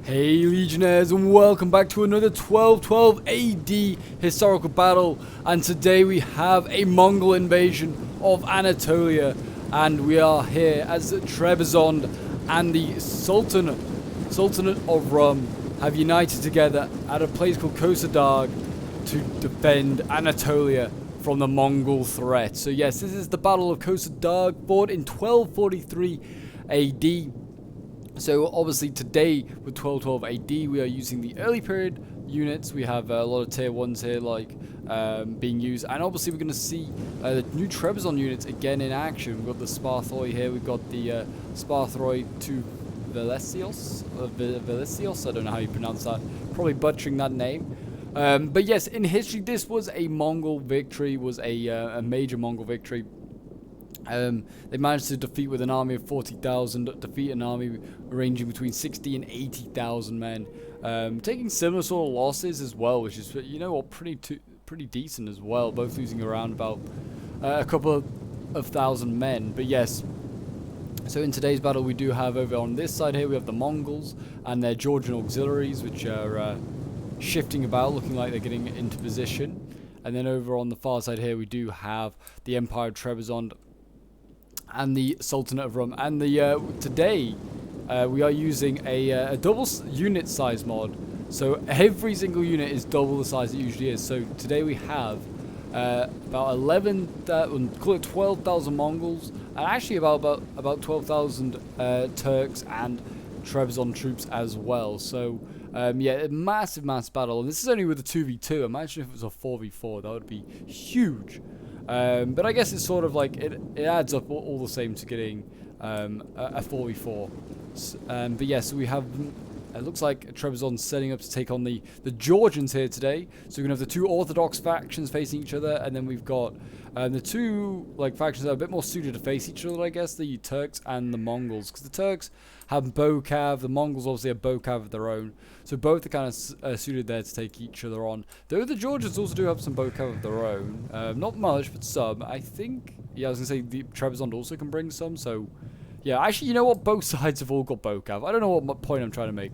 Hey Legionnaires, and welcome back to another 1212 AD historical battle. And today we have a Mongol invasion of Anatolia, and we are here as Trebizond and the Sultanate of Rum have united together at a place called Köse Dağ to defend Anatolia from the Mongol threat. So yes, this is the Battle of Köse Dağ, fought in 1243 AD. So obviously today with 1212 AD we are using the early period units. We have a lot of tier 1s here being used, and obviously we're going to see the new Trebizond units again in action. We've got the Sparthroi here, we've got the Sparthroi to Velesios, I don't know how you pronounce that, probably butchering that name. But yes, in history this was a Mongol victory, was a major Mongol victory. They managed to defeat with an army of 40,000, defeat an army ranging between 60 and 80,000 men, taking similar sort of losses as well, which is, you know what, pretty decent as well, both losing around about a couple of thousand men. But yes, so in today's battle we do have over on this side here, we have the Mongols and their Georgian auxiliaries, which are shifting about, looking like they're getting into position. And then over on the far side here we do have the Empire of Trebizond and the Sultanate of Rum. And the today we are using a double unit size mod, so every single unit is double the size it usually is. So today we have about 12,000 Mongols, and actually about 12,000 Turks and Trebizond troops as well. So yeah, a massive battle, and this is only with a 2v2. Imagine if it was a 4v4, that would be huge. But I guess it's sort of like it adds up all the same to getting a 4v4. But yeah, so we have, it looks like Trebizond setting up to take on the Georgians here today. So we're going to have the two Orthodox factions facing each other, and then we've got the two factions that are a bit more suited to face each other, I guess, the Turks and the Mongols. Because the Turks have Bokav, the Mongols obviously have Bokav of their own. So both are kind of suited there to take each other on. Though the Georgians also do have some Bokav of their own. Not much, but some. I think, yeah, I was going to say the Trebizond also can bring some, so yeah, actually, you know what? Both sides have all got Bokav. I don't know what point I'm trying to make.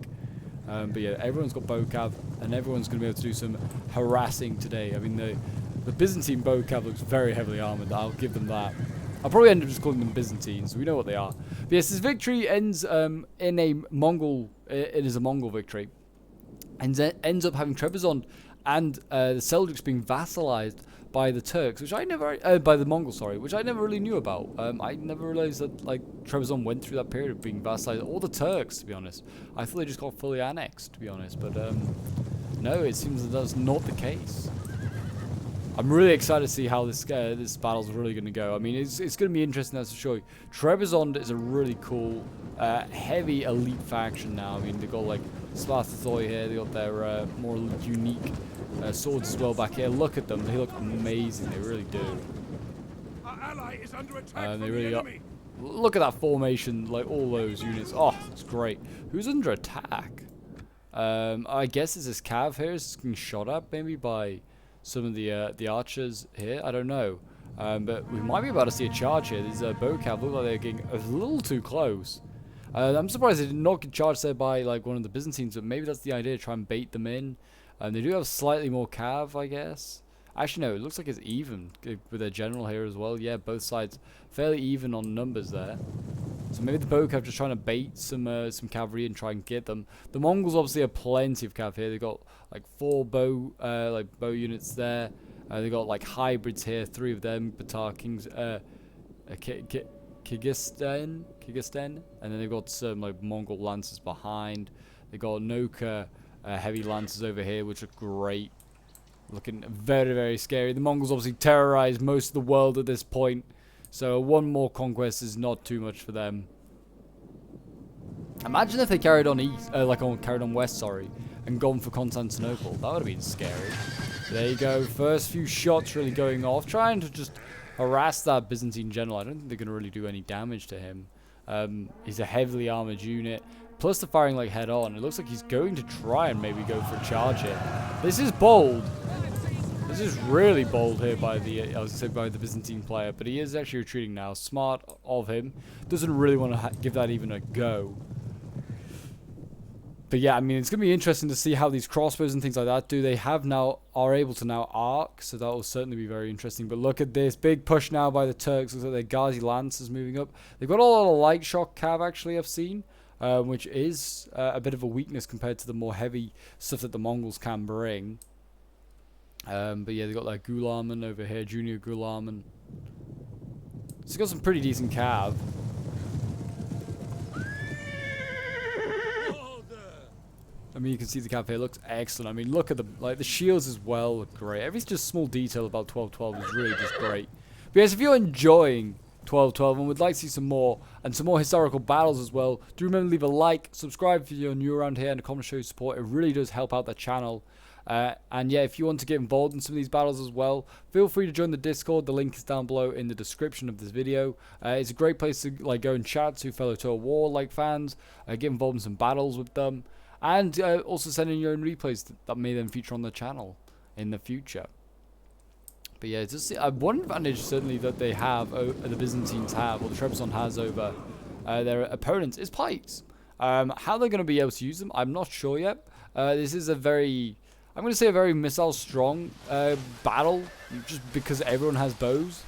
But yeah, everyone's got Bokav, and everyone's going to be able to do some harassing today. I mean, the Byzantine Bokav looks very heavily armored. I'll give them that. I'll probably end up just calling them Byzantines. We know what they are. But yes, this victory ends in a Mongol. It is a Mongol victory, and ends up having Trebizond and the Seljuks being vassalized by the Turks, which I never, by the Mongols, sorry, which I never really knew about. I never realized that Trebizond went through that period of being vassalized, or the Turks, to be honest. I thought they just got fully annexed, to be honest, but no, it seems that that's not the case. I'm really excited to see how this battle's really going to go. I mean, it's going to be interesting, that's for sure. Trebizond is a really cool, heavy elite faction now. I mean, they've got Sparthroi here. They got their more unique swords as well back here. Look at them; they look amazing. They really do. Our ally is under attack They really are. Look at that formation, all those units. Oh, it's great. Who's under attack? I guess it's this Cav here. Is getting shot at maybe by some of the archers here. I don't know. But we might be about to see a charge here. These Bokav look like they're getting a little too close. I'm surprised they did not get charged there by one of the Byzantines, but maybe that's the idea, try and bait them in. They do have slightly more cav, I guess. Actually, no, it looks like it's even with their general here as well. Yeah, both sides fairly even on numbers there. So maybe the Bokav just trying to bait some cavalry and try and get them. The Mongols obviously have plenty of cav here. They've got 4 bow units there. They've got hybrids here, 3 of them, Batar Kings, Kyrgyzstan, and then they've got some Mongol lancers behind. They've got Noka heavy lancers over here, which look great, looking very scary. The Mongols obviously terrorized most of the world at this point, so one more conquest is not too much for them. Imagine if they carried on east, carried on west, sorry, and gone for Constantinople. That would have been scary. There you go. First few shots really going off, trying to just harass that Byzantine general. I don't think they're going to really do any damage to him. He's a heavily armored unit. Plus the firing head on. It looks like he's going to try and maybe go for a charge here. This is bold. This is really bold here by the by the Byzantine player, but he is actually retreating now. Smart of him. Doesn't really want to give that even a go. But yeah, I mean, it's going to be interesting to see how these crossbows and things like that do. They are able to now arc, so that will certainly be very interesting. But look at this big push now by the Turks. Looks like their Ghazi Lance is moving up. They've got a lot of light shock cav, actually, I've seen, which is a bit of a weakness compared to the more heavy stuff that the Mongols can bring. But yeah, they've got like Gularman over here, Junior Gularman. So they've got some pretty decent cav. I mean, you can see the cav here looks excellent. I mean, look at the shields as well look great. Every just small detail about 1212 is really just great. But yes, if you're enjoying 1212 and would like to see some more historical battles as well, do remember to leave a like, subscribe if you're new around here, and a comment to show your support. It really does help out the channel. And yeah, if you want to get involved in some of these battles as well, feel free to join the Discord. The link is down below in the description of this video. It's a great place to like go and chat to fellow Total War like fans, get involved in some battles with them. And also send in your own replays that may then feature on the channel in the future. But yeah, just one advantage certainly that they have, the Byzantines have, or the Trebizond has over their opponents, is pikes. How they're going to be able to use them, I'm not sure yet. This is a very, I'm going to say a very missile strong battle, just because everyone has bows.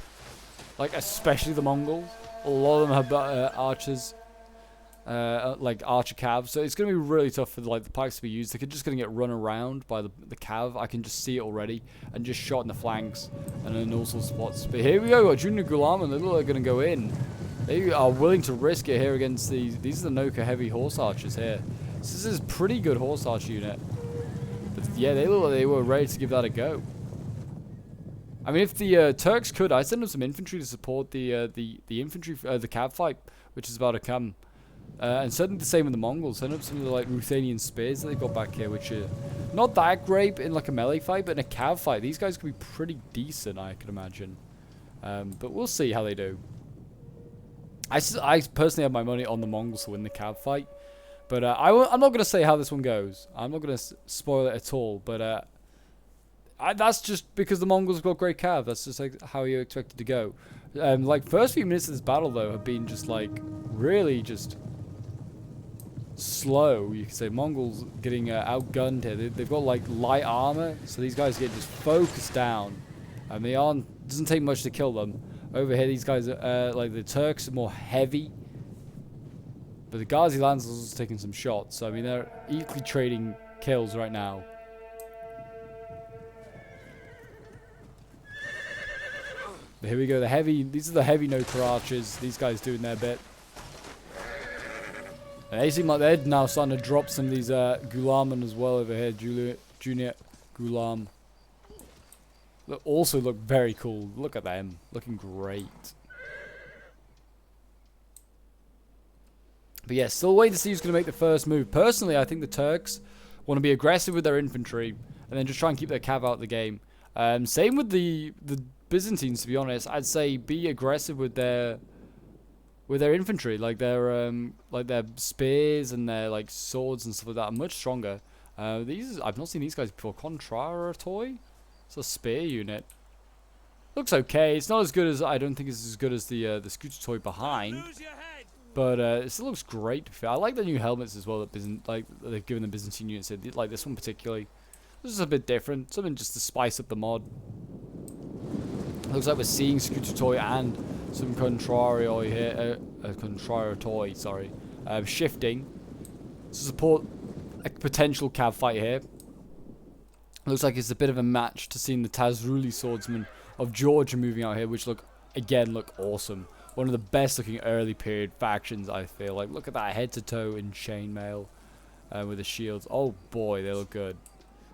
Like, especially the Mongols. A lot of them have archers. Like archer cav, so it's going to be really tough for like the pikes to be used. They're just going to get run around by the cav. I can just see it already, and just shot in the flanks and in all sorts of spots. But here we go, Junior Gularman. They look like they're going to go in. They are willing to risk it here against these are the Noka heavy horse archers here. So this is a pretty good horse archer unit. But yeah, they look like they were ready to give that a go. I mean, if the Turks could, I'd send them some infantry to support the infantry, the cav fight, which is about to come. And certainly the same with the Mongols. Send up some of the like Ruthenian spears that they've got back here, which are not that great in like a melee fight, but in a cav fight, these guys could be pretty decent, I could imagine. But we'll see how they do. I personally have my money on the Mongols to win the cav fight, but I'm not going to say how this one goes. I'm not going to spoil it at all. But that's just because the Mongols have got great cav. That's just like how you expect it to go. Like first few minutes of this battle though have been just like really just slow, you could say. Mongols getting outgunned here. They've got like light armor, so these guys get just focused down, and they aren't. Doesn't take much to kill them. Over here, these guys are like the Turks are more heavy, but the Ghazi Lance is also taking some shots. So I mean, they're equally trading kills right now. But here we go. These are the heavy Noka archers. These guys doing their bit. And they seem like they're now starting to drop some of these Gularmen as well over here. Junior Gulam. Also look very cool. Look at them. Looking great. But yeah, still waiting to see who's going to make the first move. Personally, I think the Turks want to be aggressive with their infantry and then just try and keep their cav out of the game. Same with the Byzantines, to be honest. I'd say be aggressive with their infantry, like their spears and their like swords and stuff like that are much stronger. I've not seen these guys before. Contraratoi? It's a spear unit. Looks okay. It's not as good as, I don't think it's as good as the scooter toy behind. But it still looks great. I like the new helmets as well that they've given the Byzantine units. Like this one particularly. This is a bit different. Something just to spice up the mod. Looks like we're seeing scooter toy and some Contrarioi here, Contraratoi, sorry, shifting to support a potential cav fight here. Looks like it's a bit of a match to seeing the Tazruli swordsmen of Georgia moving out here, which look awesome. One of the best looking early period factions, I feel like. Look at that head to toe in chainmail with the shields. Oh boy, they look good.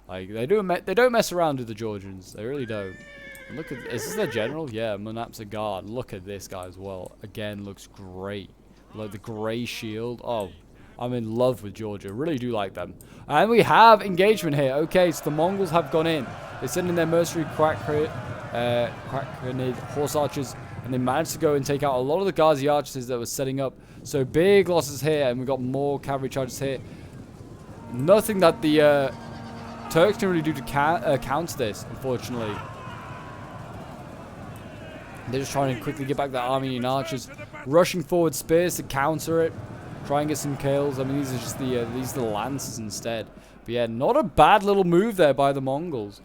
Like they don't mess around with the Georgians. They really don't. And look at, is this their general? Yeah, Monapsa guard. Look at this guy as well. Again, looks great. Like the grey shield. Oh, I'm in love with Georgia. Really do like them. And we have engagement here. Okay, so the Mongols have gone in. They sent in their mercenary crack grenade horse archers, and they managed to go and take out a lot of the Ghazi archers that were setting up. So big losses here, and we got more cavalry charges here. Nothing that the Turks can really do to counter this, unfortunately. They're just trying to quickly get back the Armenian archers, rushing forward spears to counter it, Try and get some kills. I mean, these are just these are the lances instead. But yeah, not a bad little move there by the Mongols.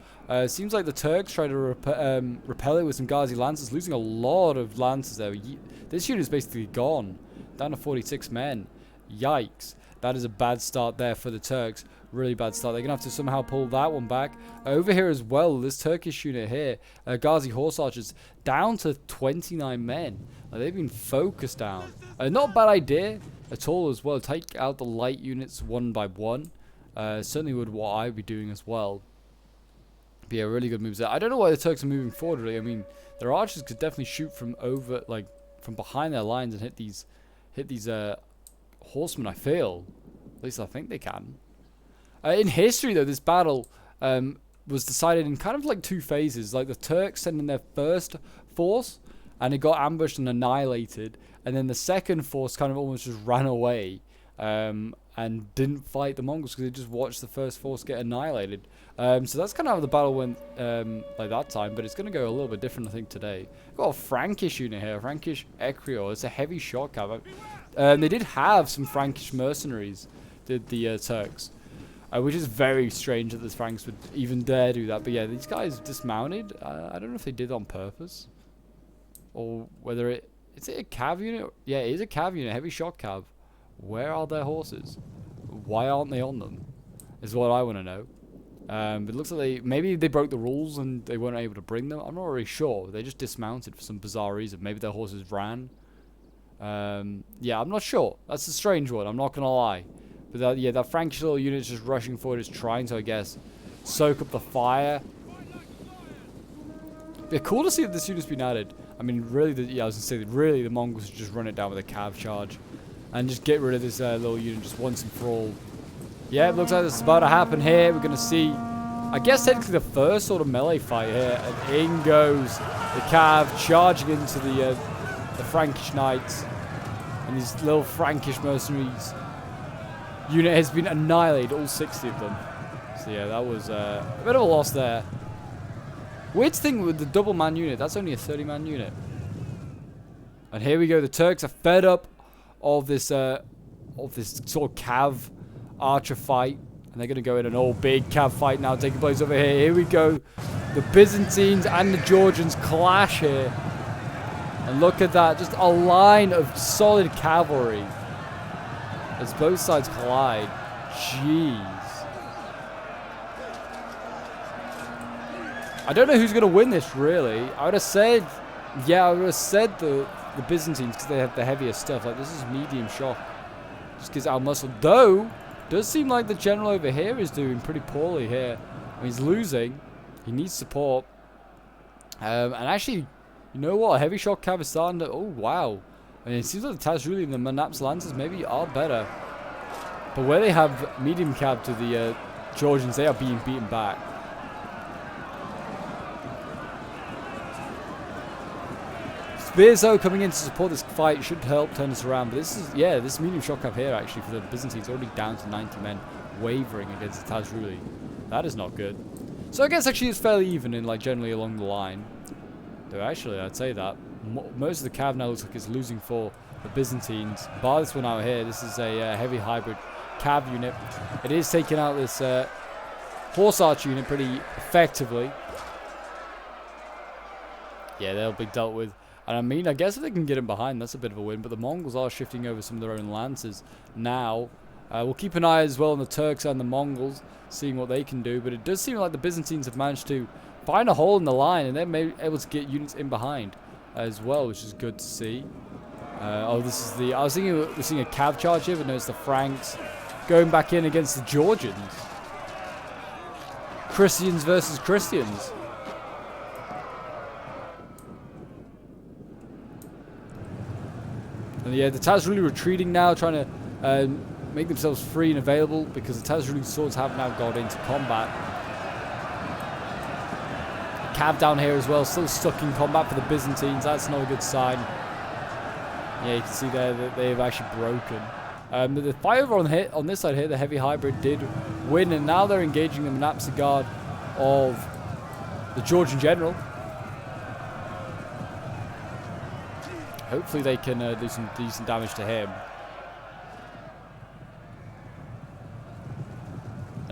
Seems like the Turks try to repel it with some Ghazi lances, losing a lot of lances there. This unit is basically gone, down to 46 men. Yikes. That is a bad start there for the Turks. Really bad start. They're going to have to somehow pull that one back. Over here as well, this Turkish unit here, Ghazi Horse Archers, down to 29 men. They've been focused down. Not a bad idea at all as well. Take out the light units one by one. Certainly would what I'd be doing as well. But yeah, really good moves there. I don't know why the Turks are moving forward, really. I mean, their archers could definitely shoot from over, like, from behind their lines and hit these horsemen, I feel. At least I think they can. In history, though, this battle was decided in kind of like two phases. Like, the Turks sent in their first force, and it got ambushed and annihilated. And then the second force kind of almost just ran away and didn't fight the Mongols because they just watched the first force get annihilated. So that's kind of how the battle went like that time, but it's going to go a little bit different, I think, today. Got a Frankish unit here, Frankish Ecrior. It's a heavy shock cav. They did have some Frankish mercenaries, did the Turks. Which is very strange that the Franks would even dare do that. But yeah, these guys dismounted. I don't know if they did on purpose. Or whether it... Is it a cav unit? Yeah, it is a cav unit. Heavy shock cav. Where are their horses? Why aren't they on them? Is what I want to know. But it looks like maybe they broke the rules and they weren't able to bring them. I'm not really sure. They just dismounted for some bizarre reason. Maybe their horses ran. Yeah, I'm not sure. That's a strange one. I'm not going to lie. But yeah, that Frankish little unit is just rushing forward, is trying to, I guess, soak up the fire. Yeah, cool to see that this unit's been added. I mean, really, yeah, I was going to say, really, the Mongols should just run it down with a cav charge. And just get rid of this little unit just once and for all. Yeah, it looks like this is about to happen here. We're going to see, I guess, technically the first sort of melee fight here. And in goes the cav, charging into the Frankish knights. And these little Frankish mercenaries. Unit has been annihilated, all 60 of them. So yeah, that was a bit of a loss there. Weird thing with the double man unit, that's only a 30-man unit. And here we go, the Turks are fed up of this sort of cav archer fight. And they're going to go in an all big cav fight now taking place over here. Here we go. The Byzantines and the Georgians clash here. And look at that, just a line of solid cavalry. As both sides collide. Jeez. I don't know who's going to win this, really. I would have said... Yeah, I would have said the Byzantines because they have the heavier stuff. Like, this is medium shock. Just gives out muscle. Though, does seem like the general over here is doing pretty poorly here. I mean, he's losing. He needs support. And actually, you know what? Heavy shock cav is starting to... Oh, wow. I mean, it seems like the Tazruli and the Manaps Lancers maybe are better. But where they have medium cav to the Georgians, they are being beaten back. Spears, though, coming in to support this fight should help turn this around. But this is, yeah, this medium shock cav here, actually, for the Byzantines, already down to 90 men, wavering against the Tazruli. That is not good. So I guess actually it's fairly even in, like, generally along the line. Though actually, I'd say that most of the cav now looks like it's losing for the Byzantines. Bar this one out here, this is a heavy hybrid cav unit. It is taking out this horse archer unit pretty effectively. Yeah, they'll be dealt with. And I mean, I guess if they can get him behind, that's a bit of a win. But the Mongols are shifting over some of their own lances now. We'll keep an eye as well on the Turks and the Mongols, seeing what they can do. But it does seem like the Byzantines have managed to find a hole in the line, and they're able to get units in behind as well, which is good to see. Oh, this is the... I was thinking we're seeing a cav charge here, but no, it's the Franks going back in against the Georgians. Christians versus Christians. And yeah, the Tazruli retreating now, trying to make themselves free and available because the Tazruli swords have now got into combat. Cav down here as well, still stuck in combat for the Byzantines. That's not a good sign. Yeah, you can see there that they've actually broken. The fight over on this side here, the heavy hybrid did win, and now they're engaging the Manapsa Guard of the Georgian general. Hopefully they can do some decent damage to him.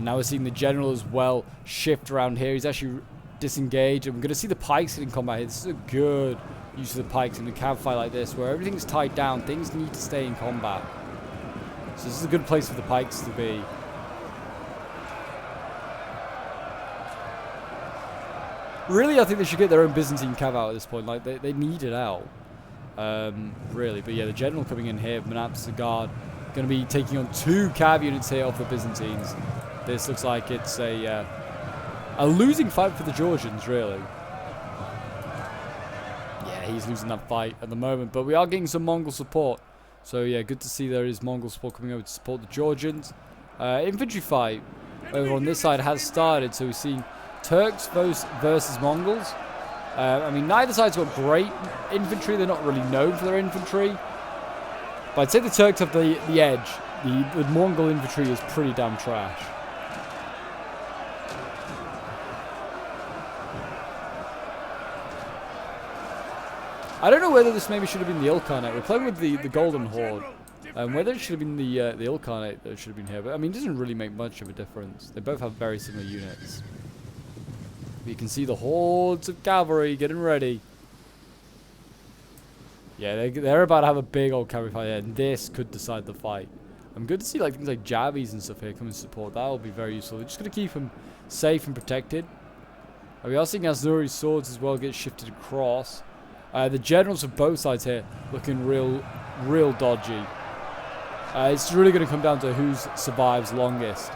And now we're seeing the general as well shift around here. He's actually disengaged. And we're going to see the pikes in combat here. This is a good use of the pikes in a campfire like this, where everything's tied down. Things need to stay in combat. So this is a good place for the pikes to be. Really, I think they should get their own Byzantine cav out at this point. Like, they need it out. Really. But yeah, the general coming in here, Manaps the guard, going to be taking on 2 cav units here of the Byzantines. This looks like it's a losing fight for the Georgians, really. Yeah, he's losing that fight at the moment, but we are getting some Mongol support. So yeah, good to see there is Mongol support coming over to support the Georgians. Infantry fight over on this side has started, so we're seeing Turks versus Mongols. I mean, neither side's got great infantry. They're not really known for their infantry. But I'd say the Turks have the edge. The Mongol infantry is pretty damn trash. I don't know whether this maybe should have been the Ilkhanate. We're playing with the Golden Horde. Whether it should have been the Ilkhanate that should have been here. But I mean, it doesn't really make much of a difference. They both have very similar units. You can see the hordes of cavalry getting ready. Yeah, they're about to have a big old cavalry fight here, and this could decide the fight. I'm good to see like things like Javis and stuff here come and support. That will be very useful. They're just going to keep them safe and protected. We are seeing Asnuri's swords as well get shifted across. The generals of both sides here looking real dodgy. It's really going to come down to who survives longest.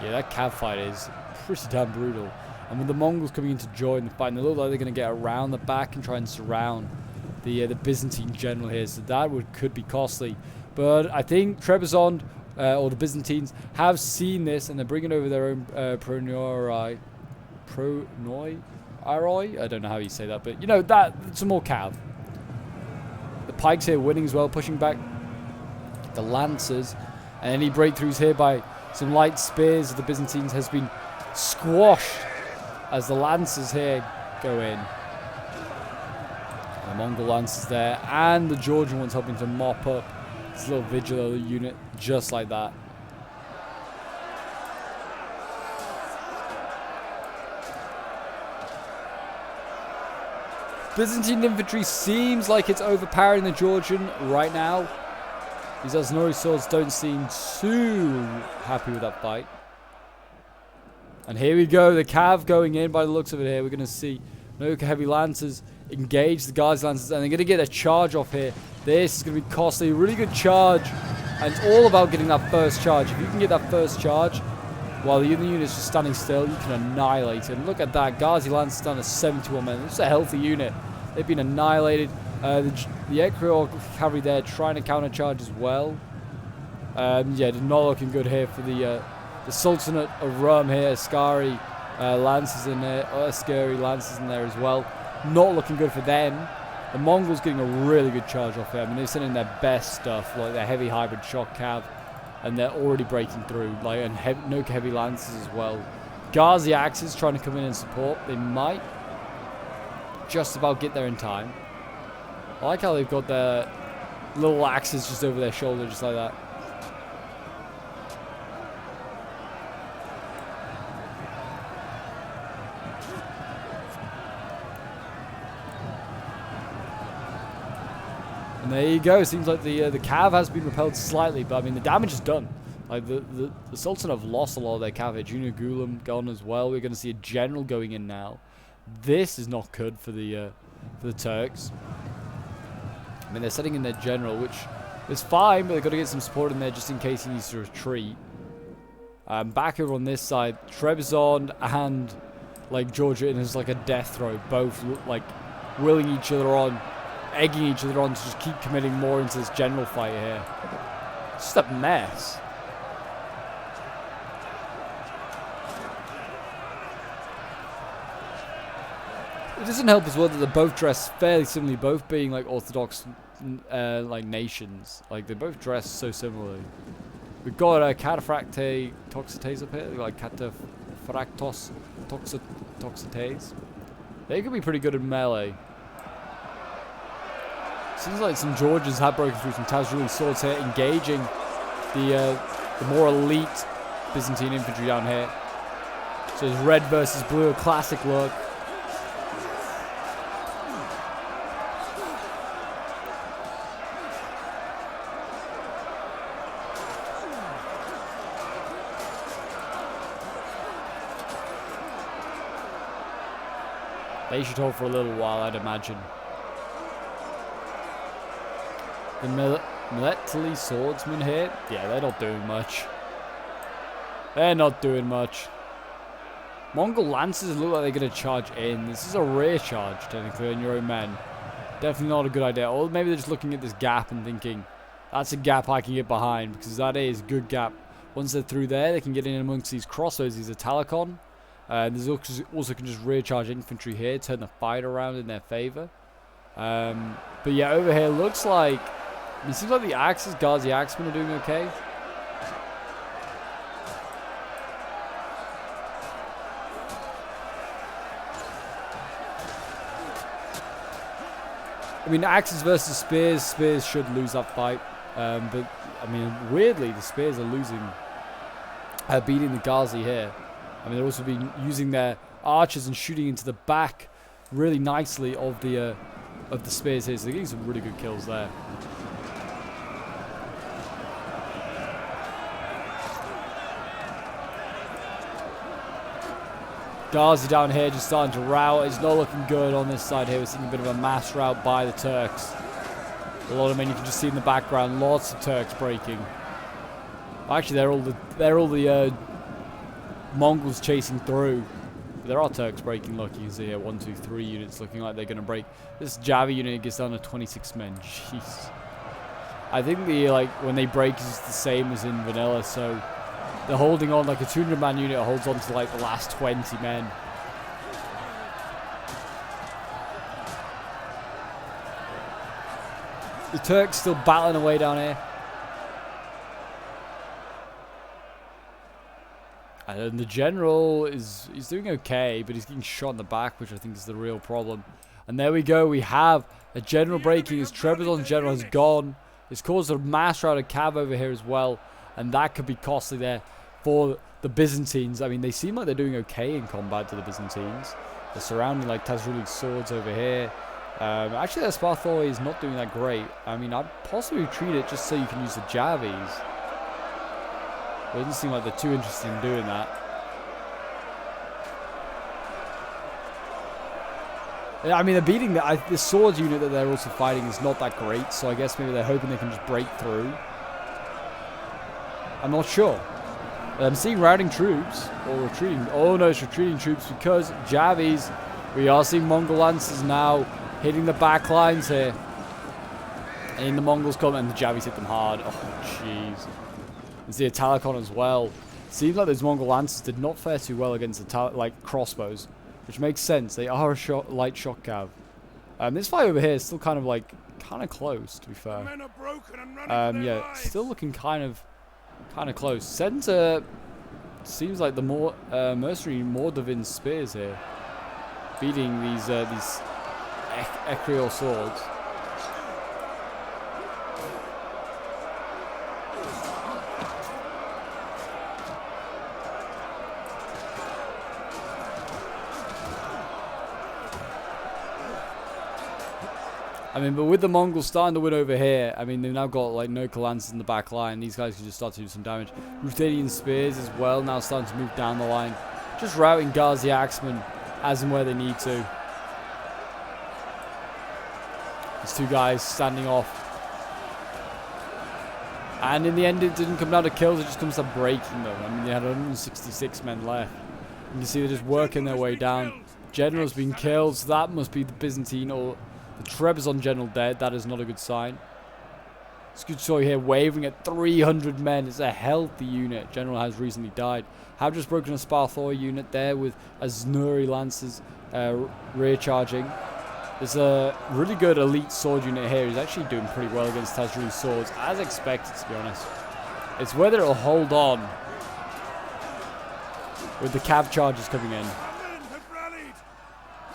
Yeah, that cav fight is pretty damn brutal. And with the Mongols coming in to join the fight, and they look like they're going to get around the back and try and surround the Byzantine general here. So that could be costly. But I think Trebizond, or the Byzantines, have seen this, and they're bringing over their own Pronoi. I don't know how you say that, but you know, some more cav. The pikes here winning as well, pushing back the lancers. And any breakthroughs here by some light spears of the Byzantines has been squashed as the lancers here go in. The Mongol lancers there, and the Georgian ones helping to mop up this little vigil unit just like that. Byzantine infantry seems like it's overpowering the Georgian right now. These Asnuri swords don't seem too happy with that fight. And here we go, the cav going in by the looks of it here. We're going to see Noka heavy lancers engage the guards lancers, and they're going to get a charge off here. This is going to be costly, really good charge. And it's all about getting that first charge. If you can get that first charge while the other unit's just standing still, you can annihilate it. And look at that, Ghazi Lancers down to 71 men. This is a healthy unit. They've been annihilated. The Equatorial cavalry there trying to countercharge as well. Yeah, not looking good here for the Sultanate of Rum here. Askari Lancers in there, Askari Lancers in there as well. Not looking good for them. The Mongols getting a really good charge off here. I mean, they're sending their best stuff, like their heavy hybrid shock cav, and they're already breaking through. Like, and Noka heavy lancers as well. Ghazi axes trying to come in and support. They might just about get there in time. I like how they've got their little axes just over their shoulder, just like that. And there you go. It seems like the cav has been repelled slightly, but I mean the damage is done. Like the Sultan have lost a lot of their cav. Junior Gulam gone as well. We're going to see a general going in now. This is not good for the Turks. I mean, they're setting in their general, which is fine, but they've got to get some support in there just in case he needs to retreat. Back over on this side, Trebizond and like Georgia is like a death throw, both like willing each other on, egging each other on to just keep committing more into this general fight here. It's just a mess. It doesn't help as well that they're both dressed fairly similarly, both being like Orthodox like nations. Like they both dress so similarly. We've got Cataphracte Toxitates up here, like Cataphractos Toxitates. They could be pretty good in melee. Seems like some Georgians have broken through some Tazruli swords here, engaging the more elite Byzantine infantry down here. So it's red versus blue, a classic look. They should hold for a little while, I'd imagine. The military swordsmen here, yeah, they're not doing much. They're not doing much. Mongol lancers look like they're going to charge in. This is a rear charge, technically, on your own men. Definitely not a good idea. Or maybe they're just looking at this gap and thinking, that's a gap I can get behind, because that is a good gap. Once they're through there, they can get in amongst these crossbows, these Italicon. There's also can just rear charge infantry here, turn the fight around in their favor. But yeah, over here looks like, it seems like the Axes, Ghazi Axemen are doing okay. I mean, Axes versus Spears. Spears should lose that fight. But, I mean, weirdly, the Spears are losing, beating the Ghazi here. I mean, they're also been using their archers and shooting into the back really nicely of the Spears here. So they're getting some really good kills there. Ghazi down here just starting to rout. It's not looking good on this side here. We're seeing a bit of a mass rout by the Turks. A lot of men you can just see in the background. Lots of Turks breaking. Actually, they're all the Mongols chasing through. But there are Turks breaking. Look, you can see here 1, 2, 3 units looking like they're going to break. This Javi unit gets down to 26 men. Jeez. I think when they break is the same as in vanilla. So they're holding on, like a 200-man unit holds on to like the last 20 men. The Turks still battling away down here. And the general he's doing okay, but he's getting shot in the back, which I think is the real problem. And there we go, we have a general breaking. His Trebizond general has gone. It's caused a mass rout of cav over here as well, and that could be costly there for the Byzantines. I mean, they seem like they're doing okay in combat to the Byzantines. They're surrounding like Tazruli swords over here. Actually, their Sparthoi is not doing that great. I mean, I'd possibly retreat it just so you can use the Javis. It doesn't seem like they're too interested in doing that. I mean, they're beating the sword unit that they're also fighting is not that great, so I guess maybe they're hoping they can just break through. I'm not sure. I'm seeing routing troops or retreating. Oh no, it's retreating troops because Javis. We are seeing Mongol lancers now hitting the back lines here. And the Mongols come and the Javis hit them hard. Oh jeez. There's the Italicon as well. Seems like those Mongol lancers did not fare too well against the crossbows, which makes sense. They are a light shock cav. This fight over here is still kind of close, to be fair. Yeah, still looking kind of close. Center seems like the more mercenary Mordovin spears here, beating these Ecriol swords. I mean, but with the Mongols starting to win over here, I mean, they've now got like Noka Lancers in the back line. These guys can just start to do some damage. Ruthenian Spears as well, now starting to move down the line. Just routing Ghazi Axemen as and where they need to. These two guys standing off. And in the end, it didn't come down to kills, it just comes to breaking them. I mean, they had 166 men left. You can see they're just working their way down. General's been killed, so that must be the Byzantine or the Trebizond general dead. That is not a good sign. Skutsoy here waving at 300 men. It's a healthy unit. General has recently died. Have just broken a Sparthoi unit there with Aznuri Lancers rear charging. There's a really good elite sword unit here. He's actually doing pretty well against Tazruli swords, as expected, to be honest. It's whether it'll hold on with the cav charges coming in.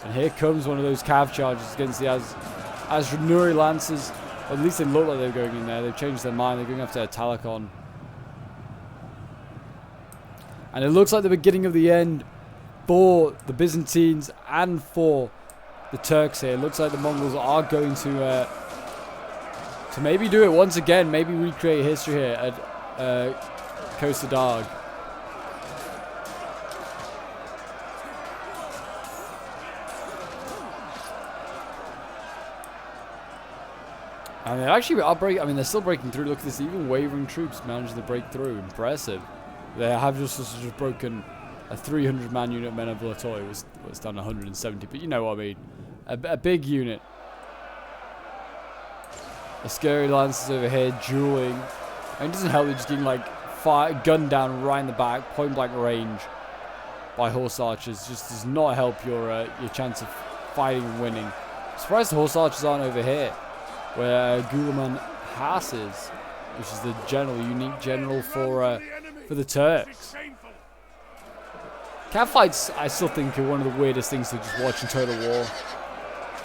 And here comes one of those cav charges against the Asnuri Lancers. At least they look like they were going in there. They've changed their mind. They're going after Talikon. And it looks like the beginning of the end for the Byzantines and for the Turks here. It looks like the Mongols are going to maybe do it once again. Maybe recreate history here at Köse Dağ. And they actually are breaking. I mean, they're still breaking through. Look at this. Even wavering troops managing to break through. Impressive. They have just broken a 300-man unit. Men of Latoy was down 170. But you know what I mean. A big unit. A scary Lancers over here dueling. And it doesn't help. They're just getting like gunned down right in the back, point blank range by horse archers. Just does not help your chance of fighting and winning. I'm surprised the horse archers aren't over here, where Gulaman Haas is, which is the general, unique general for the Turks. Cav fights, I still think, are one of the weirdest things to just watch in Total War.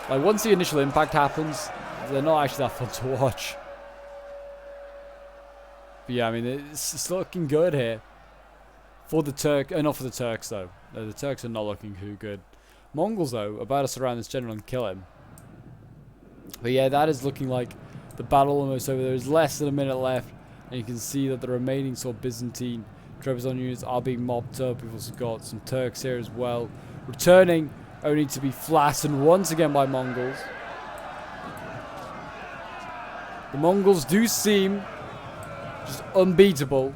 Like, once the initial impact happens, they're not actually that fun to watch. But yeah, I mean, it's looking good here. For the not for the Turks, though. The Turks are not looking too good. Mongols, though, about to surround this general and kill him. But yeah, that is looking like the battle almost over. There's less than a minute left. And you can see that the remaining sort of Byzantine Trebizond units are being mopped up. We've also got some Turks here as well. Returning, only to be flattened once again by Mongols. The Mongols do seem just unbeatable.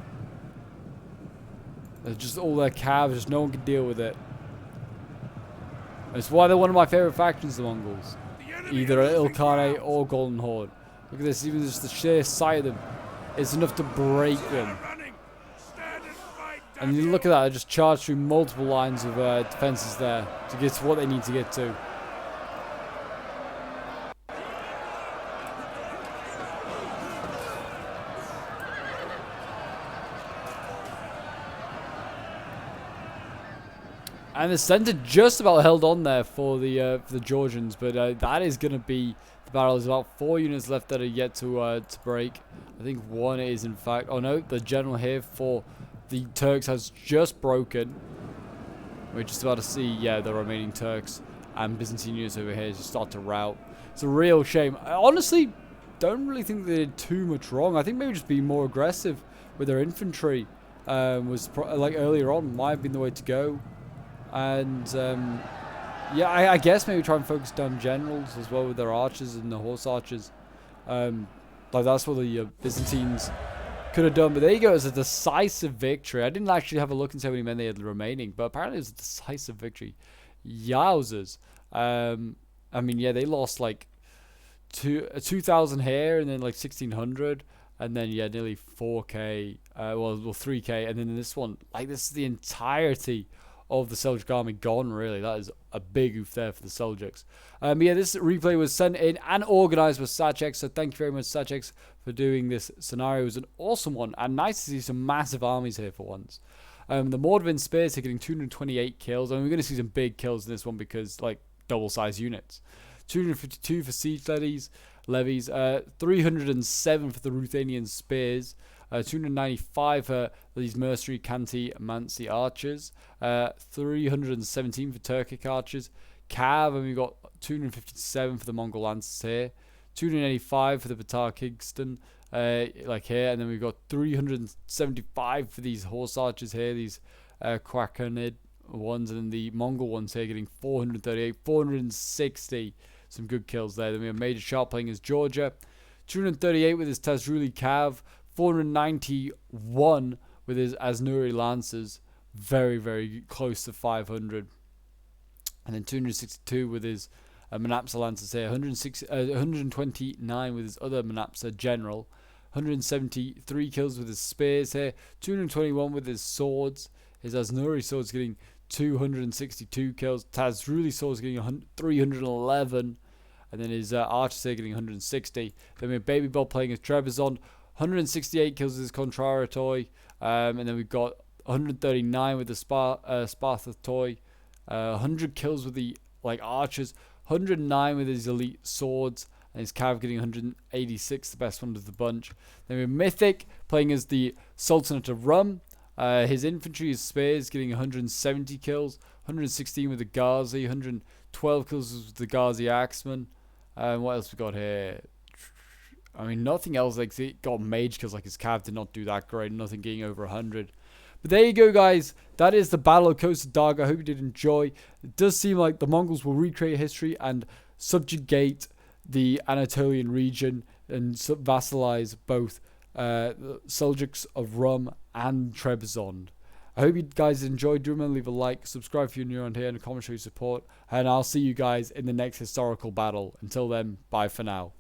They're just all their calves, just no one can deal with it. That's why they're one of my favorite factions, the Mongols. Either Ilkhanate or Golden Horde. Look at this, even just the sheer sight of them, it's enough to break them. And you look at that, they just charge through multiple lines of defenses there to get to what they need to get to. And the center just about held on there for the Georgians, but that is going to be the battle. There's about 4 units left that are yet to break. I think one is, in fact... Oh no, the general here for the Turks has just broken. We're just about to see, yeah, the remaining Turks and Byzantine units over here just start to rout. It's a real shame. I honestly don't really think they did too much wrong. I think maybe just being more aggressive with their infantry was, like earlier on, might have been the way to go. And yeah, I guess maybe try and focus down generals as well with their archers and the horse archers. Like that's what the Byzantines could have done. But there you go, it was a decisive victory. I didn't actually have a look and see how many men they had remaining, but apparently it was a decisive victory. Yowzers. I mean, yeah, they lost like 2,000 here and then like 1,600. And then, yeah, nearly 4K, well 3K. And then this one, like this is the entirety of the Seljuk army gone, really. That is a big oof there for the Seljuks. But yeah, this replay was sent in and organized with Sachex, so thank you very much, Sachex, for doing this scenario. It was an awesome one, and nice to see some massive armies here for once. The Mordvin Spears are getting 228 kills, and we're going to see some big kills in this one because, like, double-sized units. 252 for siege levies, 307 for the Ruthenian Spears, 295 for these mercenary Kanti Mansi archers, 317 for Turkic archers, Cav, and we've got 257 for the Mongol lancers here, 285 for the Batar Kingston, like here, and then we've got 375 for these horse archers here, these Quakanid ones, and then the Mongol ones here getting 438, 460, some good kills there. Then we have Major Sharp playing as Georgia, 238 with his Tazruli Cav, 491 with his Asnuri Lancers, very, very close to 500. And then 262 with his Manapsa Lancers here, 129 with his other Manapsa General, 173 kills with his Spears here, 221 with his Swords, his Asnuri Swords getting 262 kills, Tazruli Swords getting 311, and then his Archers here getting 160. Then we have Baby Bob playing as Trebizond, 168 kills with his Contrara Toy, and then we've got 139 with the Sparta Toy, 100 kills with the like archers, 109 with his elite swords, and his cav getting 186, the best one of the bunch. Then we have Mythic playing as the Sultanate of Rum. His infantry, his spears, getting 170 kills, 116 with the Ghazi, 112 kills with the Ghazi Axeman. What else we got here? I mean, nothing else. Like, he got mage kills, like his cav did not do that great. Nothing getting over 100. But there you go, guys. That is the Battle of Köse Dağ. I hope you did enjoy. It does seem like the Mongols will recreate history and subjugate the Anatolian region and vassalize both the Seljuks of Rum and Trebizond. I hope you guys enjoyed. Do remember to leave a like, subscribe if you're new around here, and a comment show your support. And I'll see you guys in the next historical battle. Until then, bye for now.